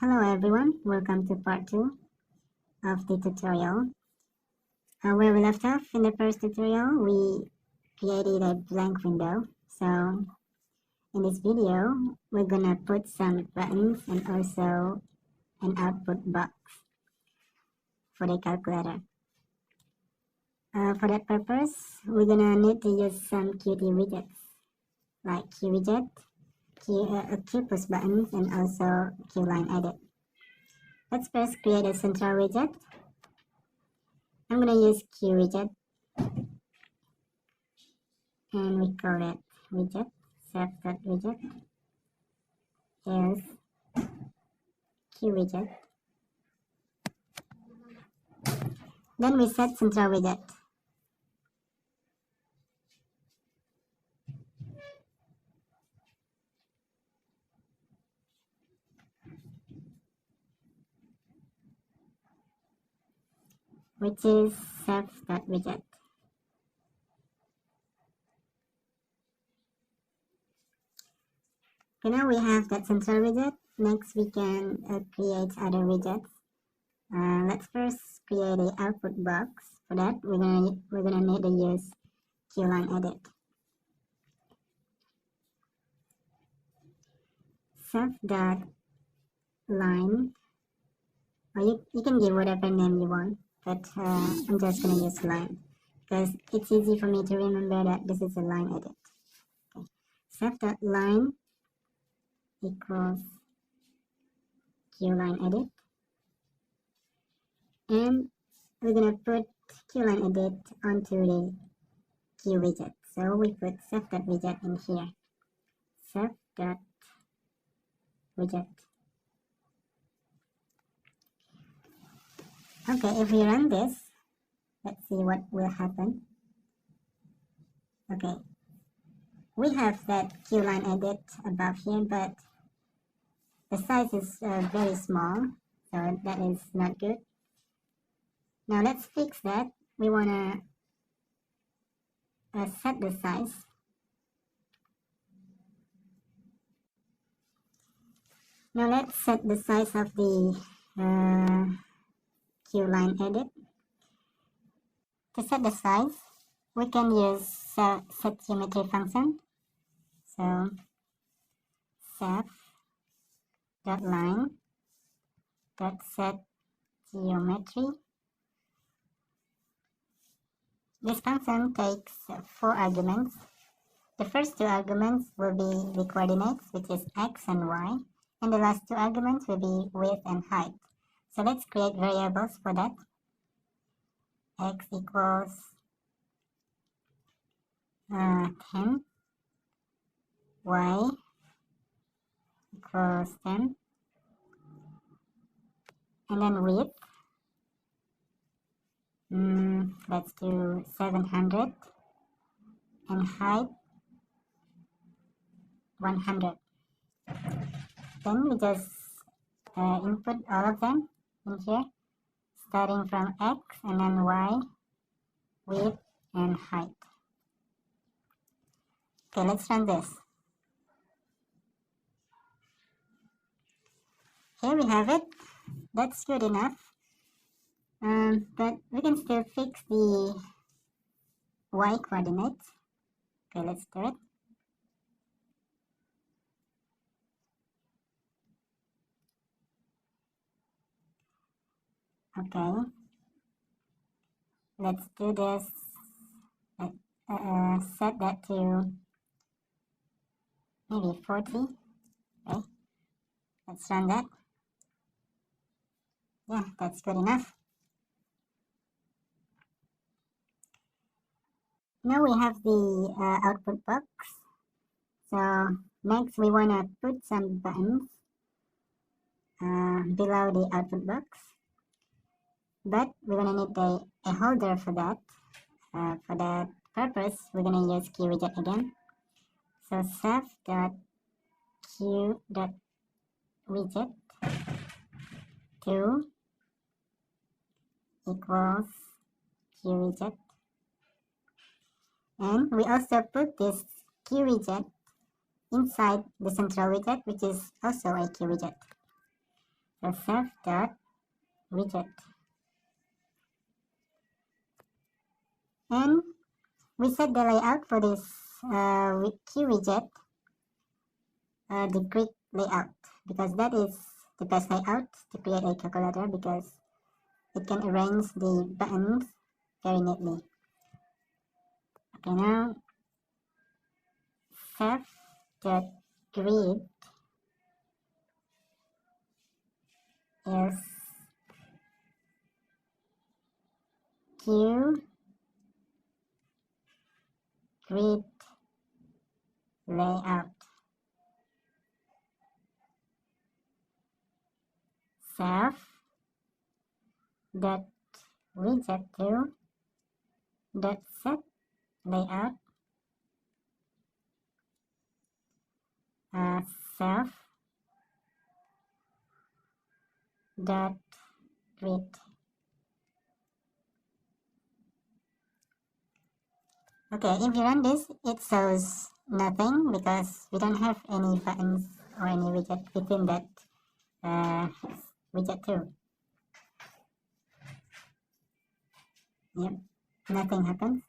Hello everyone, welcome to part 2 of the tutorial. Where we left off in the first tutorial, we created a blank window. So in this video, we're gonna put some buttons and also an output box for the calculator. For that purpose, we're gonna need to use some Qt widgets like QWidget, QPush buttons, and also QLine edit. Let's first create a central widget. I'm gonna use QWidget and we call it widget, self.widget is QWidget. Then we set central widget. Which is self.widget. Okay, now we have that central widget. Next we can create other widgets. Let's first create an output box. For that we're gonna need to use QLine edit. Self.line, or you can give whatever name you want, but I'm just gonna use line because it's easy for me to remember that this is a line edit. Okay. Self.line equals QLine edit, and we're gonna put QLine edit onto the QWidget. So we put self.widget in here. Self.widget. Okay, if we run this, let's see what will happen. Okay, we have that QLine edit above here, but the size is very small, so that is not good. Now let's fix that. We want to set the size. Now let's set the size of the QLine edit. To set the size, we can use set geometry function. So self.line.set geometry. This function takes 4 arguments. The first 2 arguments will be the coordinates, which is x and y, and the last 2 arguments will be width and height. So let's create variables for that. X equals 10, y equals 10, and then width, let's do 700, and height 100. Then we just input all of them in here, starting from x and then y, width, and height. Okay, let's run this. Here we have it. That's good enough. But we can still fix the y coordinates. Okay, let's do it. Okay, let's do this. Set that to maybe 40. Okay, let's run that. Yeah, that's good enough. Now we have the output box. So next we want to put some buttons below the output box. But we're going to need a holder for that. For that purpose, we're going to use QWidget again. So self.q.widget 2 equals QWidget. And we also put this QWidget inside the central widget, which is also a QWidget. So self dot widget, and we set the layout for this key widget, the quick layout, because that is the best layout to create a calculator, because it can arrange the buttons very neatly. Okay, now self dot grid is queue grid layout. Self dot widget 2 dot set layout, self dot grid. Okay, if you run this, it shows nothing because we don't have any buttons or any widget within that widget 2. Yep, nothing happens.